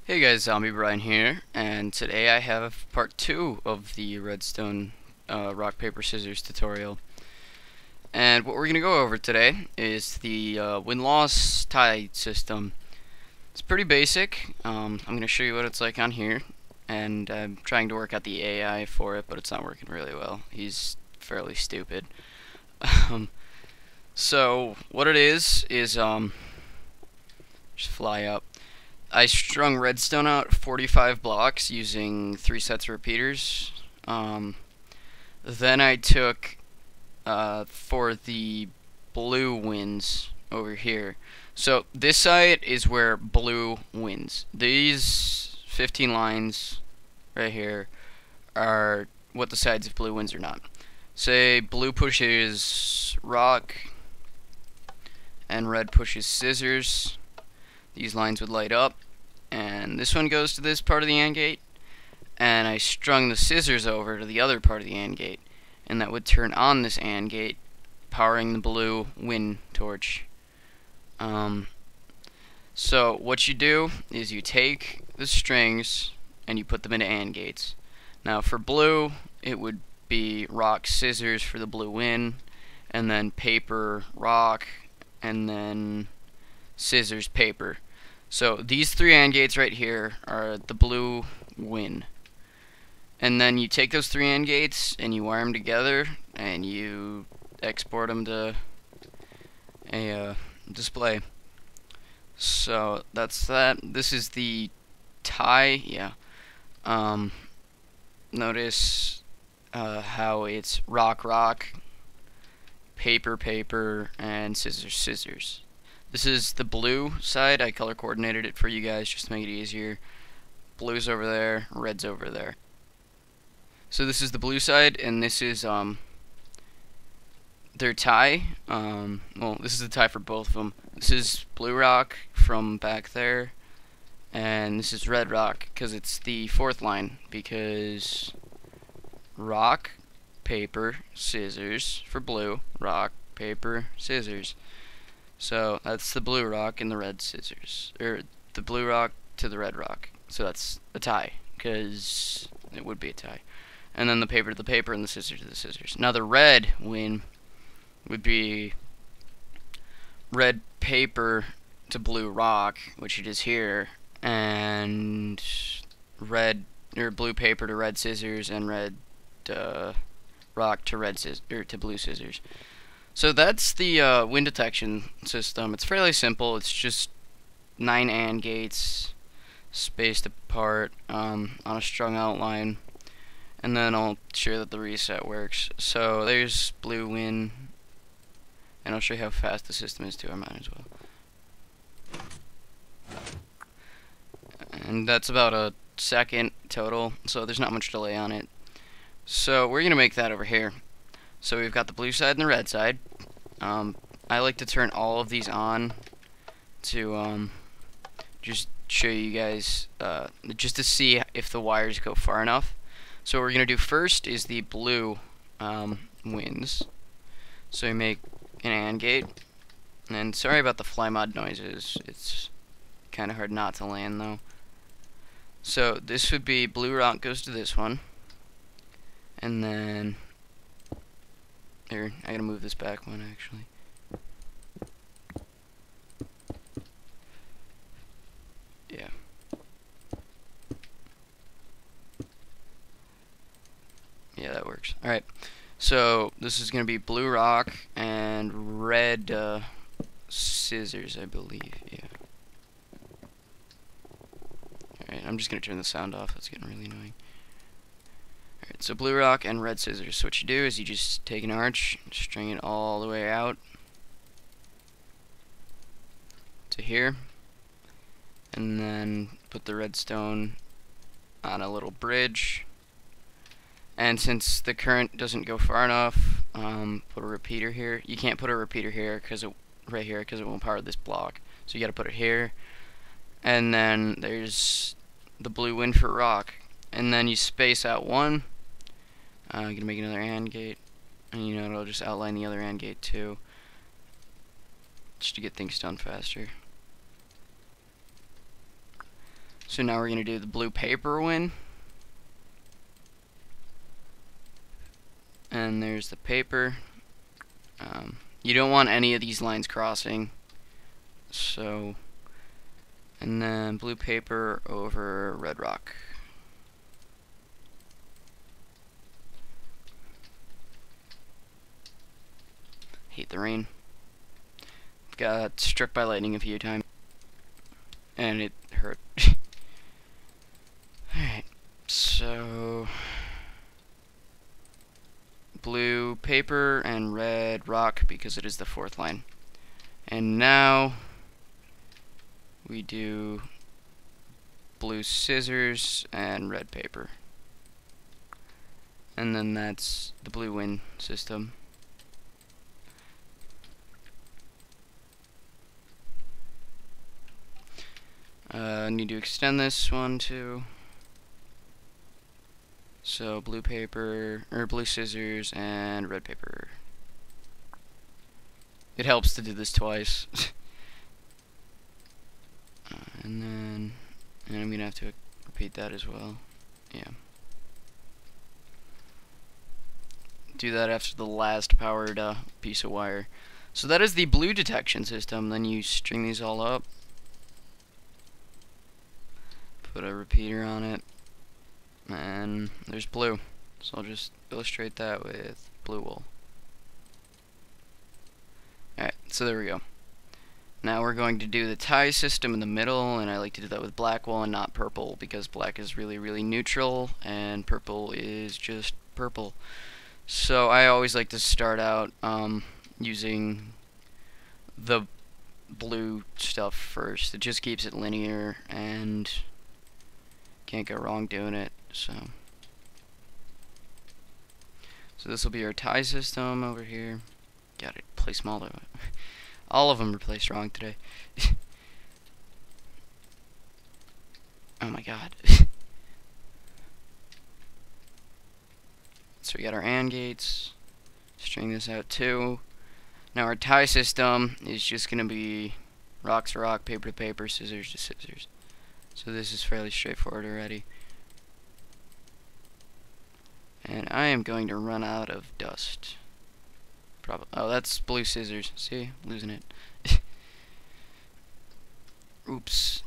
Hey guys, Zombie Brian here, and today I have part 2 of the redstone rock, paper, scissors tutorial. And what we're going to go over today is the win-loss tie system. It's pretty basic. I'm going to show you what it's like on here, and I'm trying to work out the AI for it, but it's not working really well. He's fairly stupid. So what it is just fly up. I strung redstone out 45 blocks using 3 sets of repeaters. Then I took, for the blue wins over here. So this side is where blue wins. These 15 lines right here are what the sides of blue wins or not. Say blue pushes rock and red pushes scissors. These lines would light up, and this one goes to this part of the AND gate, and I strung the scissors over to the other part of the AND gate, and that would turn on this AND gate, powering the blue win torch. So what you do is you take the strings and you put them into AND gates. Now for blue, it would be rock, scissors for the blue win, and then paper, rock, and then scissors, paper. So these 3 AND gates right here are the blue win. And then you take those 3 AND gates and you wire them together and you export them to a display. So that's that. This is the tie. Yeah. Notice how it's rock, rock, paper, paper, and scissors, scissors. This is the blue side. I color coordinated it for you guys just to make it easier. Blue's over there, red's over there. So this is the blue side, and this is their tie. Well, this is the tie for both of them. This is blue rock from back there, and this is red rock because it's the 4th line, because rock, paper, scissors for blue, rock, paper, scissors. So that's the blue rock and the red scissors, or the blue rock to the red rock. So that's a tie, because it would be a tie. And then the paper to the paper and the scissors to the scissors. Now the red win would be red paper to blue rock, which it is here, and red or blue paper to red scissors, and red rock to red or to blue scissors. So that's the win detection system. It's fairly simple. It's just 9 AND gates spaced apart on a strung out line, and then I'll show you that the reset works. So there's blue win, and I'll show you how fast the system is too. I might as well. And that's about a second total, so there's not much delay on it. So we're gonna make that over here. So we've got the blue side and the red side. I like to turn all of these on to just show you guys, just to see if the wires go far enough. So what we're going to do first is the blue wins. So we make an AND gate. And sorry about the fly mod noises. It's kind of hard not to land though. So this would be blue rock goes to this one. And then here, I gotta move this back one actually. Yeah. Yeah, that works. Alright. So this is gonna be blue rock and red scissors, I believe. Yeah. Alright, I'm just gonna turn the sound off. That's getting really annoying. Alright, so blue rock and red scissors. So what you do is you just take an arch, string it all the way out to here, and then put the redstone on a little bridge. And since the current doesn't go far enough, put a repeater here. You can't put a repeater here because right here because it won't power this block. So you got to put it here. And then there's the blue win for rock. And then you space out one. I'm gonna make another AND gate, and you know it'll just outline the other AND gate too, just to get things done faster. So now we're going to do the blue paper win. And there's the paper. You don't want any of these lines crossing. So, and then blue paper over red rock. Hate the rain. Got struck by lightning a few times, and it hurt. Alright, so blue paper and red rock because it is the fourth line. And now we do blue scissors and red paper. And then that's the blue win system. I need to extend this one too. So blue paper, or blue scissors and red paper. It helps to do this twice. And I'm gonna have to repeat that as well. Yeah. Do that after the last powered piece of wire. So that is the blue detection system. Then you string these all up. Put a repeater on it. And there's blue. So I'll just illustrate that with blue wool. Alright, so there we go. Now we're going to do the tie system in the middle, and I like to do that with black wool and not purple, because black is really, really neutral, and purple is just purple. So I always like to start out using the blue stuff first. It just keeps it linear, and can't go wrong doing it. So this will be our tie system over here. Got it placed them all of them are placed wrong today. Oh my god. So we got our AND gates. String this out too. Now our tie system is just gonna be rock to rock, paper to paper, scissors to scissors. So this is fairly straightforward already. And I am going to run out of dust. Probably. Oh, that's blue scissors. See? Losing it. Oops.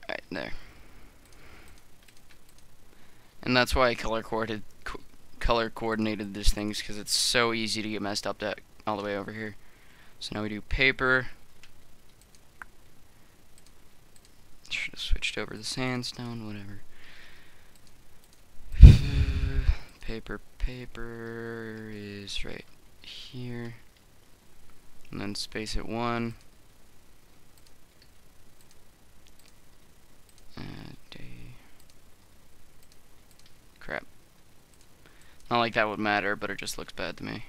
Right there. And that's why I color coordinated this things, because it's so easy to get messed up that all the way over here. So now we do paper. Should have switched over the sandstone, whatever. Paper is right here. And then space it 1. Crap. Not like that would matter, but it just looks bad to me.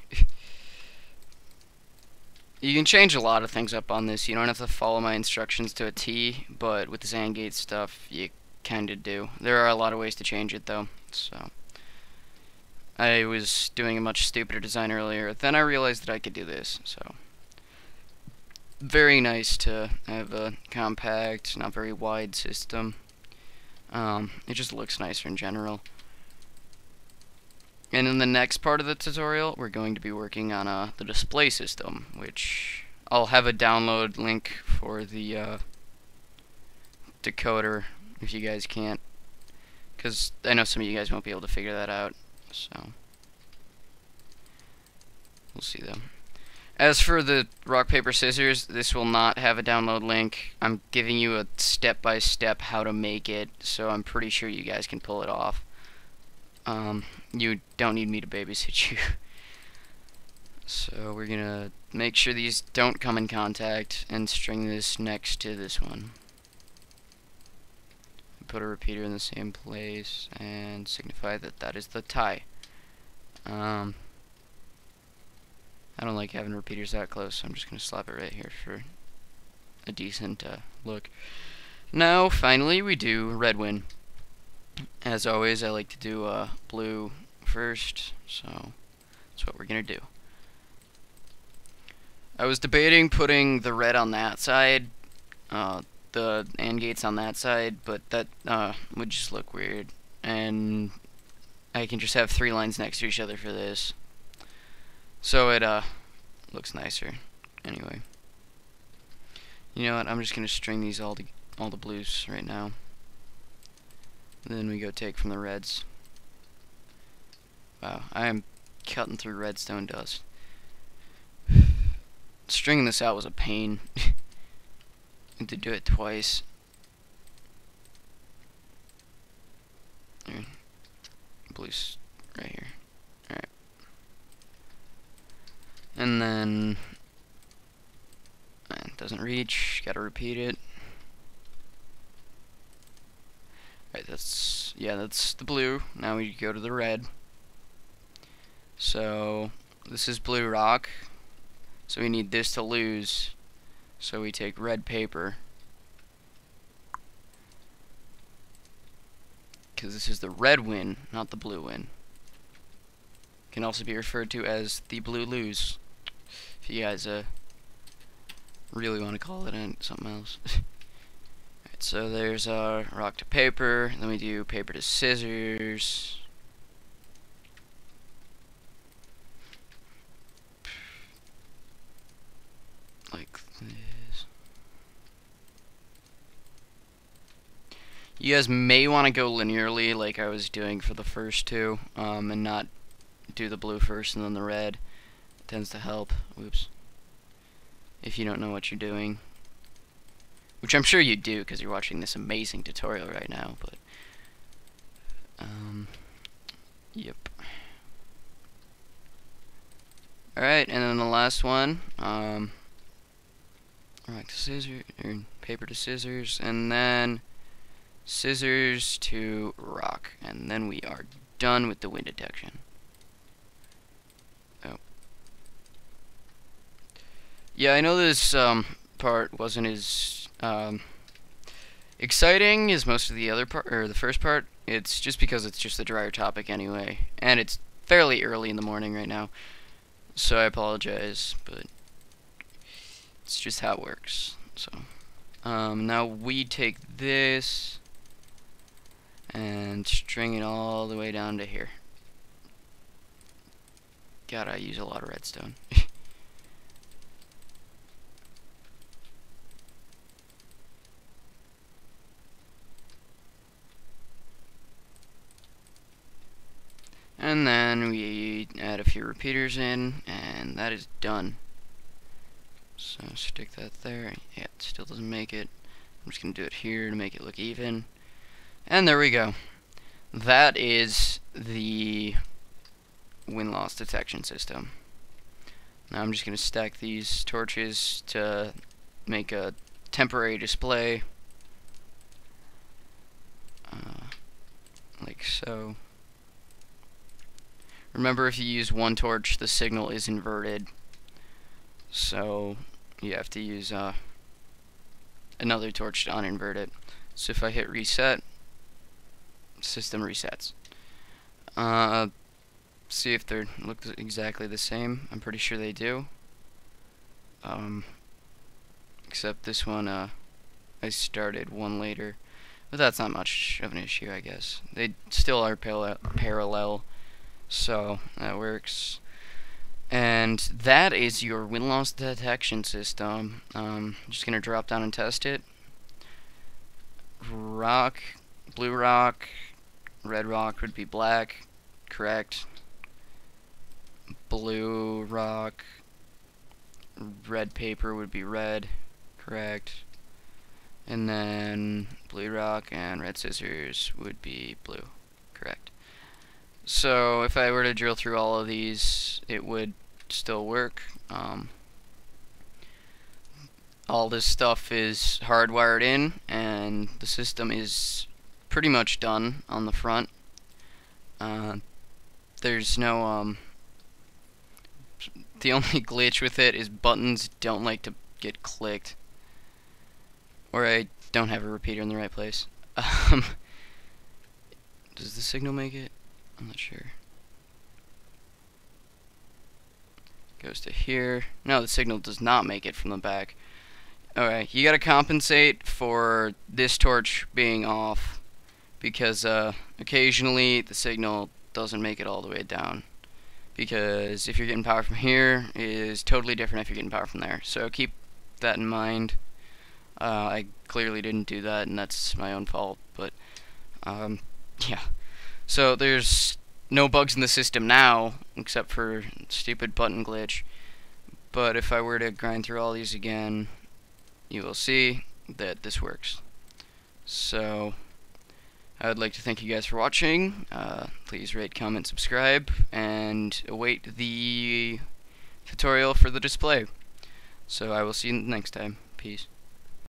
You can change a lot of things up on this. You don't have to follow my instructions to a T, but with this AND gate stuff, you kinda do. There are a lot of ways to change it, though. So I was doing a much stupider design earlier. Then I realized that I could do this. So very nice to have a compact, not very wide system. It just looks nicer in general. And in the next part of the tutorial, we're going to be working on the display system, which I'll have a download link for the decoder if you guys can't, because I know some of you guys won't be able to figure that out, so we'll see though. As for the rock, paper, scissors, this will not have a download link. I'm giving you a step-by-step how to make it, so I'm pretty sure you guys can pull it off. You don't need me to babysit you. So we're gonna make sure these don't come in contact and string this next to this one. Put a repeater in the same place and signify that that is the tie. I don't like having repeaters that close, so I'm just gonna slap it right here for a decent look. Now, finally, we do red win. As always, I like to do blue first, so that's what we're gonna do. I was debating putting the red on that side, the AND gates on that side, but that would just look weird. And I can just have 3 lines next to each other for this. So it looks nicer. Anyway. You know what, I'm just gonna string these all the blues right now. And then we go take from the reds. Wow, I am cutting through redstone dust. Stringing this out was a pain. I had to do it twice. There. Blues right here. Alright. And then it doesn't reach, gotta repeat it. Alright, that's the blue. Now we go to the red. So this is blue rock. So we need this to lose. So we take red paper. Because this is the red win, not the blue win. Can also be referred to as the blue lose. If you guys really want to call it something else. Alright, so there's rock to paper. Then we do paper to scissors. Like this. You guys may want to go linearly like I was doing for the first two, and not do the blue first and then the red. It tends to help. Oops. If you don't know what you're doing. Which I'm sure you do because you're watching this amazing tutorial right now, but yep. Alright, and then the last one, rock to scissors, or paper to scissors, and then scissors to rock, and then we are done with the wind detection. Oh. Yeah, I know this part wasn't as exciting as most of the other part, or the first part. It's just because it's just a drier topic anyway, and it's fairly early in the morning right now, so I apologize, but it's just how it works. So now we take this and string it all the way down to here. God, I use a lot of redstone. And then we add a few repeaters in, and that is done. So stick that there. Yeah, it still doesn't make it. I'm just going to do it here to make it look even. And there we go. That is the win-loss detection system. Now I'm just going to stack these torches to make a temporary display. Like so. Remember, if you use one torch, the signal is inverted. So you have to use another torch to uninvert it. So if I hit reset, system resets. See if they look exactly the same. I'm pretty sure they do. Except this one, I started one later. But that's not much of an issue, I guess. They still are parallel. So that works. And that is your win-loss detection system. I'm just going to drop down and test it. Rock, blue rock, red rock would be black, correct. Blue rock, red paper would be red, correct. And then blue rock and red scissors would be blue, correct. So if I were to drill through all of these, it would still work. All this stuff is hardwired in, and the system is pretty much done on the front. There's no the only glitch with it is buttons don't like to get clicked, or I don't have a repeater in the right place. Does the signal make it? I'm not sure. Goes to here. No, the signal does not make it from the back. Alright, you gotta compensate for this torch being off because occasionally the signal doesn't make it all the way down. Because if you're getting power from here, it is totally different if you're getting power from there. So keep that in mind. I clearly didn't do that, and that's my own fault. But yeah. So there's no bugs in the system now, except for stupid button glitch. But if I were to grind through all these again, you will see that this works. So I would like to thank you guys for watching. Please rate, comment, subscribe, and await the tutorial for the display. So I will see you next time. Peace.